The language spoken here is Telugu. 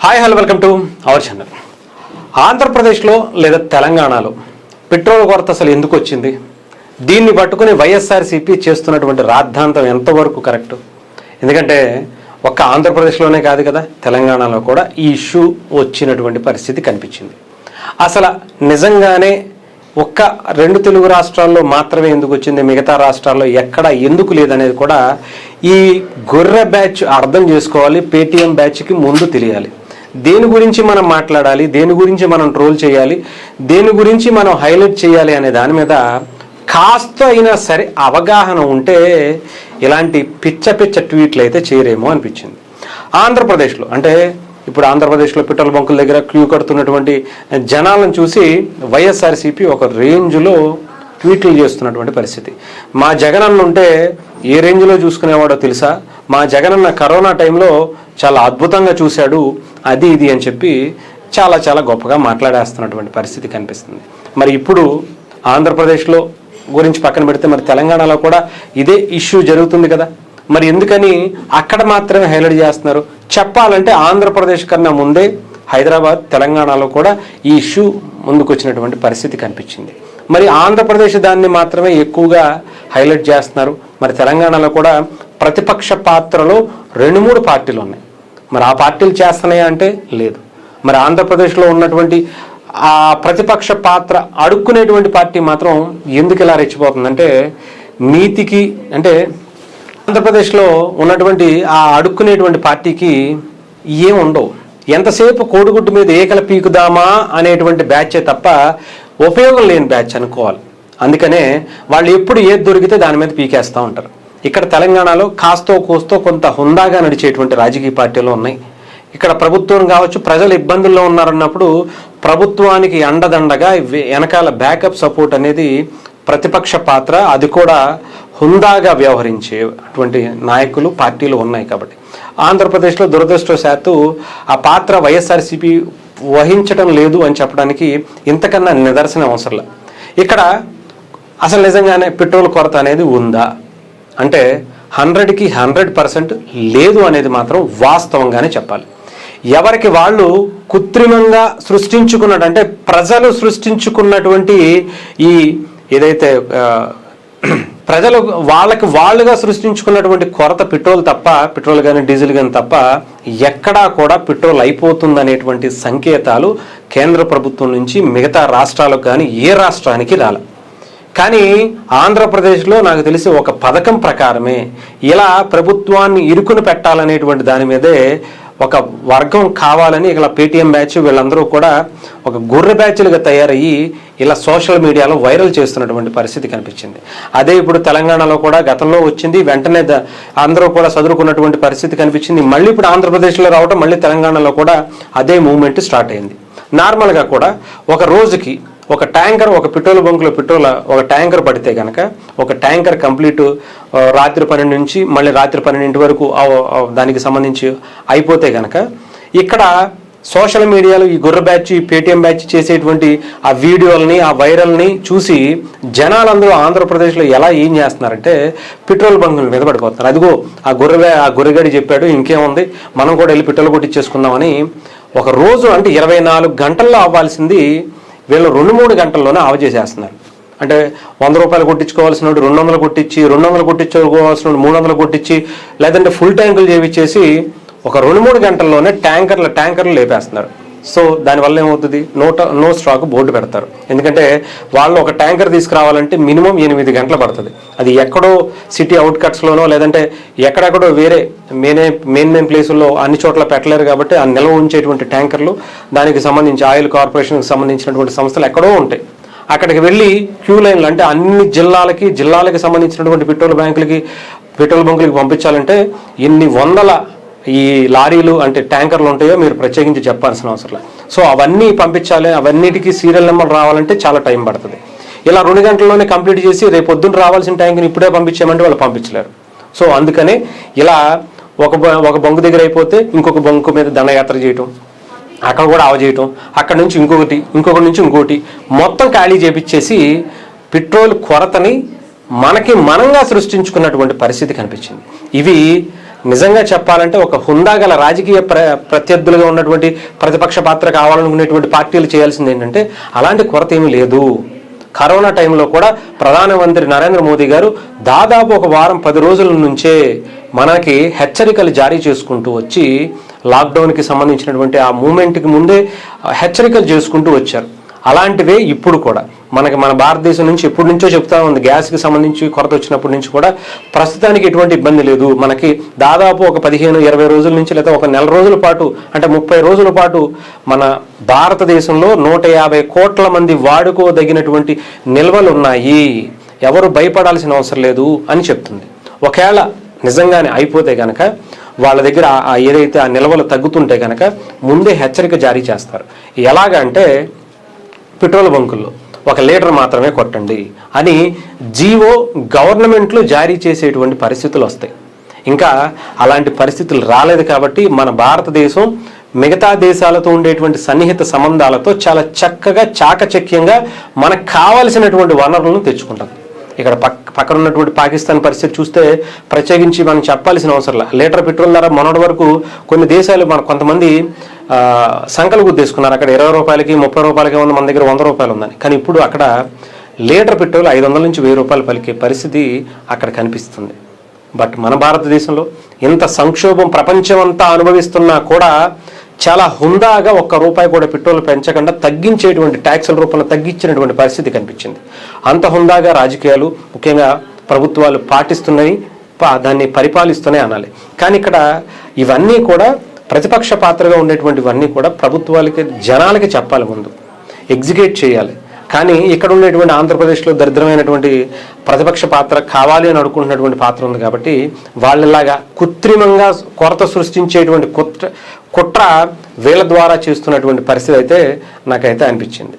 Hi hello welcome to our channel. ఆంధ్రప్రదేశ్లో లేదా తెలంగాణలో పెట్రోల్ కొరత అసలు ఎందుకు వచ్చింది? దీన్ని పట్టుకుని వైఎస్ఆర్సీపీ చేస్తున్నటువంటి రాద్ధాంతం ఎంతవరకు కరెక్ట్? ఎందుకంటే ఒక్క ఆంధ్రప్రదేశ్లోనే కాదు కదా, తెలంగాణలో కూడా ఈ ఇష్యూ వచ్చినటువంటి పరిస్థితి కనిపించింది. అసలు నిజంగానే ఒక్క రెండు తెలుగు రాష్ట్రాల్లో మాత్రమే ఎందుకు వచ్చింది, మిగతా రాష్ట్రాల్లో ఎక్కడ ఎందుకు లేదనేది కూడా ఈ గొర్రె బ్యాచ్ అర్థం చేసుకోవాలి. పేటీఎం బ్యాచ్కి ముందు తెలియాలి. దేని గురించి మనం మాట్లాడాలి, దేని గురించి మనం ట్రోల్ చేయాలి, దేని గురించి మనం హైలైట్ చేయాలి అనే దాని మీద కాస్త అయినా సరే అవగాహన ఉంటే ఇలాంటి పిచ్చ ట్వీట్లు అయితే చేయరేమో అనిపించింది. ఆంధ్రప్రదేశ్లో అంటే ఇప్పుడు ఆంధ్రప్రదేశ్లో పెట్రోల్ బంకుల దగ్గర క్యూ కడుతున్నటువంటి జనాలను చూసి వైఎస్ఆర్సీపీ ఒక రేంజ్లో ట్వీట్లు చేస్తున్నటువంటి పరిస్థితి. మా జగనన్న ఉంటే ఏ రేంజ్లో చూసుకునేవాడో తెలుసా, మా జగనన్న కరోనా టైంలో చాలా అద్భుతంగా చూశాడు, అది ఇది అని చెప్పి చాలా గొప్పగా మాట్లాడేస్తున్నటువంటి పరిస్థితి కనిపిస్తుంది. మరి ఇప్పుడు ఆంధ్రప్రదేశ్లో గురించి పక్కన పెడితే మరి తెలంగాణలో కూడా ఇదే ఇష్యూ జరుగుతుంది కదా, మరి ఎందుకని అక్కడ మాత్రమే హైలైట్ చేస్తున్నారు? చెప్పాలంటే ఆంధ్రప్రదేశ్ కన్నా ముందే హైదరాబాద్, తెలంగాణలో కూడా ఈ ఇష్యూ ముందుకు వచ్చినటువంటి పరిస్థితి కనిపించింది. మరి ఆంధ్రప్రదేశ్ దాన్ని మాత్రమే ఎక్కువగా హైలైట్ చేస్తున్నారు. మరి తెలంగాణలో కూడా ప్రతిపక్ష పాత్రలో 2-3 పార్టీలు ఉన్నాయి. మరి ఆ పార్టీలు చేస్తున్నాయా అంటే లేదు. మరి ఆంధ్రప్రదేశ్లో ఉన్నటువంటి ఆ ప్రతిపక్ష పాత్ర అడుక్కునేటువంటి పార్టీ మాత్రం ఎందుకు ఇలా రెచ్చిపోతుందంటే, నీతికి అంటే ఆంధ్రప్రదేశ్లో ఉన్నటువంటి ఆ అడుక్కునేటువంటి పార్టీకి ఏం ఉండవు. ఎంతసేపు కోడిగుడ్డు మీద ఏకల పీకుదామా అనేటువంటి బ్యాచే తప్ప ఉపయోగం లేని బ్యాచ్ అనుకోవాలి. అందుకనే వాళ్ళు ఎప్పుడు ఏది దొరికితే దాని మీద పీకేస్తూ ఉంటారు. ఇక్కడ తెలంగాణలో కాస్తో కోస్తో కొంత హుందాగా నడిచేటువంటి రాజకీయ పార్టీలు ఉన్నాయి. ఇక్కడ ప్రభుత్వం కావచ్చు, ప్రజలు ఇబ్బందుల్లో ఉన్నారన్నప్పుడు ప్రభుత్వానికి అండదండగా వెనకాల బ్యాకప్ సపోర్ట్ అనేది ప్రతిపక్ష పాత్ర, అది కూడా హుందాగా వ్యవహరించే అటువంటి నాయకులు, పార్టీలు ఉన్నాయి. కాబట్టి ఆంధ్రప్రదేశ్లో దురదృష్టవశాత్తు ఆ పాత్ర వైఎస్ఆర్సీపీ వహించడం లేదు అని చెప్పడానికి ఇంతకన్నా నిదర్శనం అవసరం. ఇక్కడ అసలు నిజంగానే పెట్రోల్ కొరత అనేది ఉందా అంటే 100కి 100% లేదు అనేది మాత్రం వాస్తవంగానే చెప్పాలి. ఎవరికి వాళ్ళు కృత్రిమంగా సృష్టించుకున్నట్టు అంటే ప్రజలు సృష్టించుకున్నటువంటి ఈ ఏదైతే ప్రజలు వాళ్ళుగా సృష్టించుకున్నటువంటి కొరత పెట్రోల్ తప్ప, పెట్రోల్ కానీ డీజిల్ కానీ తప్ప ఎక్కడా కూడా పెట్రోల్ అయిపోతుందనేటువంటి సంకేతాలు కేంద్ర ప్రభుత్వం నుంచి మిగతా రాష్ట్రాలకు కానీ ఏ రాష్ట్రానికి రాలే. కానీ ఆంధ్రప్రదేశ్లో నాకు తెలిసి ఒక పథకం ప్రకారమే ఇలా ప్రభుత్వాన్ని ఇరుకుని పెట్టాలనేటువంటి దాని మీదే ఒక వర్గం కావాలని ఇలా పేటీఎం బ్యాచ్ వీళ్ళందరూ కూడా ఒక గొర్రె బ్యాచ్లుగా తయారయ్యి ఇలా సోషల్ మీడియాలో వైరల్ చేస్తున్నటువంటి పరిస్థితి కనిపించింది. అదే ఇప్పుడు తెలంగాణలో కూడా గతంలో వచ్చింది, వెంటనే అందరూ కూడా చదువుకున్నటువంటి పరిస్థితి కనిపించింది. మళ్ళీ ఇప్పుడు ఆంధ్రప్రదేశ్లో రావటం, మళ్ళీ తెలంగాణలో కూడా అదే మూవ్మెంట్ స్టార్ట్ అయింది. నార్మల్గా కూడా ఒక రోజుకి ఒక ట్యాంకర్, ఒక పెట్రోల్ బంకులో పెట్రోల్ ఒక ట్యాంకర్ పడితే కనుక ఒక ట్యాంకర్ కంప్లీట్ రాత్రి 12 నుంచి మళ్ళీ రాత్రి 12 వరకు దానికి సంబంధించి అయిపోతే కనుక ఇక్కడ సోషల్ మీడియాలో ఈ గొర్రె బ్యాచ్, ఈ పేటీఎం బ్యాచ్ చేసేటువంటి ఆ వీడియోలని, ఆ వైరల్ని చూసి జనాలందరూ ఆంధ్రప్రదేశ్లో ఏం చేస్తున్నారంటే పెట్రోల్ బంకుల మీద పడిపోతున్నారు. అదిగో ఆ గొర్రెగాడి చెప్పాడు, ఇంకేముంది మనం కూడా వెళ్ళి పెట్రోల్ కొట్టించేసుకుందామని ఒక రోజు అంటే 24 గంటల్లో అవ్వాల్సింది వీళ్ళు 2-3 గంటల్లోనే ఆవ చేసేస్తున్నారు. అంటే 100 రూపాయలు కొట్టించుకోవాల్సిన 200 కొట్టించి, 200 కొట్టించుకోవాల్సిన 300 కొట్టించి, లేదంటే ఫుల్ ట్యాంకులు చేయించేసి ఒక 2-3 గంటల్లోనే ట్యాంకర్లు లేపేస్తున్నారు. సో దానివల్ల ఏమవుతుంది, నో స్టాక్ బోర్డు పెడతారు. ఎందుకంటే వాళ్ళు ఒక ట్యాంకర్ తీసుకురావాలంటే మినిమం 8 గంటలు పడుతుంది. అది ఎక్కడో సిటీ అవుట్కట్స్లోనో లేదంటే ఎక్కడెక్కడో వేరే మెయిన్ ప్లేసుల్లో అన్ని చోట్ల పెట్టలేరు. కాబట్టి ఆ నిల్వ ఉంచేటువంటి ట్యాంకర్లు, దానికి సంబంధించి ఆయిల్ కార్పొరేషన్కి సంబంధించినటువంటి సంస్థలు ఎక్కడో ఉంటాయి. అక్కడికి వెళ్ళి క్యూ లైన్లు అంటే అన్ని జిల్లాలకి సంబంధించినటువంటి పెట్రోల్ బంకులకి పంపించాలంటే ఎన్ని వందల ఈ లారీలు అంటే ట్యాంకర్లు ఉంటాయో మీరు ప్రత్యేకించి చెప్పాల్సిన అవసరం లేదు. సో అవన్నీ పంపించాలి, అవన్నిటికీ సీరియల్ నెంబర్ రావాలంటే చాలా టైం పడుతుంది. ఇలా 2 గంటల్లోనే కంప్లీట్ చేసి రేపు పొద్దున్న రావాల్సిన ట్యాంక్ని ఇప్పుడే పంపించామంటే వాళ్ళు పంపించలేరు. సో అందుకనే ఇలా ఒక బంకు దగ్గర అయిపోతే ఇంకొక బంకు మీద దండయాత్ర చేయటం, అక్కడ కూడా ఆవ చేయటం, అక్కడ నుంచి ఇంకొకటి నుంచి ఇంకోటి మొత్తం ఖాళీ చేపించేసి పెట్రోల్ కొరతని మనంగా సృష్టించుకున్నటువంటి పరిస్థితి కనిపించింది. ఇవి నిజంగా చెప్పాలంటే ఒక హుందాగల రాజకీయ ప్రత్యర్థులుగా ఉన్నటువంటి ప్రతిపక్ష పాత్ర కావాలనుకునేటువంటి పార్టీలు చేయాల్సింది ఏంటంటే అలాంటి కొరత ఏమీ లేదు. కరోనా టైంలో కూడా ప్రధానమంత్రి నరేంద్ర మోదీ గారు దాదాపు ఒక వారం 10 రోజుల నుంచే మనకి హెచ్చరికలు జారీ చేసుకుంటూ వచ్చి లాక్డౌన్కి సంబంధించినటువంటి ఆ మూమెంట్కి ముందే హెచ్చరికలు చేసుకుంటూ వచ్చారు. అలాంటివే ఇప్పుడు కూడా మన భారతదేశం నుంచి ఎప్పటి నుంచో చెప్తా ఉంది, గ్యాస్కి సంబంధించి కొరత వచ్చినప్పటి నుంచి కూడా ప్రస్తుతానికి ఎటువంటి ఇబ్బంది లేదు. మనకి దాదాపు ఒక 15-20 రోజుల నుంచి లేదా ఒక నెల రోజుల పాటు అంటే 30 రోజుల పాటు మన భారతదేశంలో 150 కోట్ల మంది వాడుకోదగినటువంటి నిల్వలు ఉన్నాయి, ఎవరు భయపడాల్సిన అవసరం లేదు అని చెప్తుంది. ఒకవేళ నిజంగానే అయిపోతే కనుక వాళ్ళ దగ్గర ఏదైతే ఆ నిల్వలు తగ్గుతుంటే కనుక ముందే హెచ్చరిక జారీ చేస్తారు. ఎలాగంటే పెట్రోల్ బంకుల్లో 1 లీటర్ మాత్రమే కొట్టండి అని జీవో గవర్నమెంట్లు జారీ చేసేటువంటి పరిస్థితులు వస్తాయి. ఇంకా అలాంటి పరిస్థితులు రాలేదు కాబట్టి మన భారతదేశం మిగతా దేశాలతో ఉండేటువంటి సన్నిహిత సంబంధాలతో చాలా చక్కగా చాకచక్యంగా మనకు కావలసినటువంటి వనరులను తెచ్చుకుంటాం. ఇక్కడ పక్కన ఉన్నటువంటి పాకిస్తాన్ పరిస్థితి చూస్తే ప్రత్యేకించి మనం చెప్పాల్సిన అవసరం లేదు. లీటర్ పెట్రోల్ ధర మొన్నటి వరకు కొన్ని దేశాలు కొంతమంది సంకలు గుద్దేసుకున్నారు. అక్కడ 20 రూపాయలకి 30 రూపాయలకి ఉంది, మన దగ్గర 100 రూపాయలు ఉందని. కానీ ఇప్పుడు అక్కడ లీటర్ పెట్రోల్ 500 నుంచి 1000 రూపాయలు పలికే పరిస్థితి అక్కడ కనిపిస్తుంది. బట్ మన భారతదేశంలో ఇంత సంక్షోభం ప్రపంచం అంతా అనుభవిస్తున్నా కూడా చాలా హుందాగా 1 రూపాయి కూడా పెట్రోల్ పెంచకుండా తగ్గించేటువంటి ట్యాక్సుల రూపంలో తగ్గించినటువంటి పరిస్థితి కనిపించింది. అంత హుందాగా రాజకీయాలు ముఖ్యంగా ప్రభుత్వాలు పాటిస్తున్నాయి, దాన్ని పరిపాలిస్తూనే అనాలి. కానీ ఇక్కడ ఇవన్నీ కూడా ప్రతిపక్ష పాత్రగా ఉండేటువంటివన్నీ కూడా ప్రభుత్వాలకి జనాలకి చెప్పాలి, ముందు ఎగ్జిక్యూట్ చేయాలి. కానీ ఇక్కడ ఉండేటువంటి ఆంధ్రప్రదేశ్లో దరిద్రమైనటువంటి ప్రతిపక్ష పాత్ర కావాలి అని అనుకుంటున్నటువంటి పాత్ర ఉంది కాబట్టి వాళ్ళలాగా కృత్రిమంగా కొరత సృష్టించేటువంటి కుట్ర వీళ్ళ ద్వారా చేస్తున్నటువంటి పరిస్థితి అయితే నాకైతే అనిపించింది.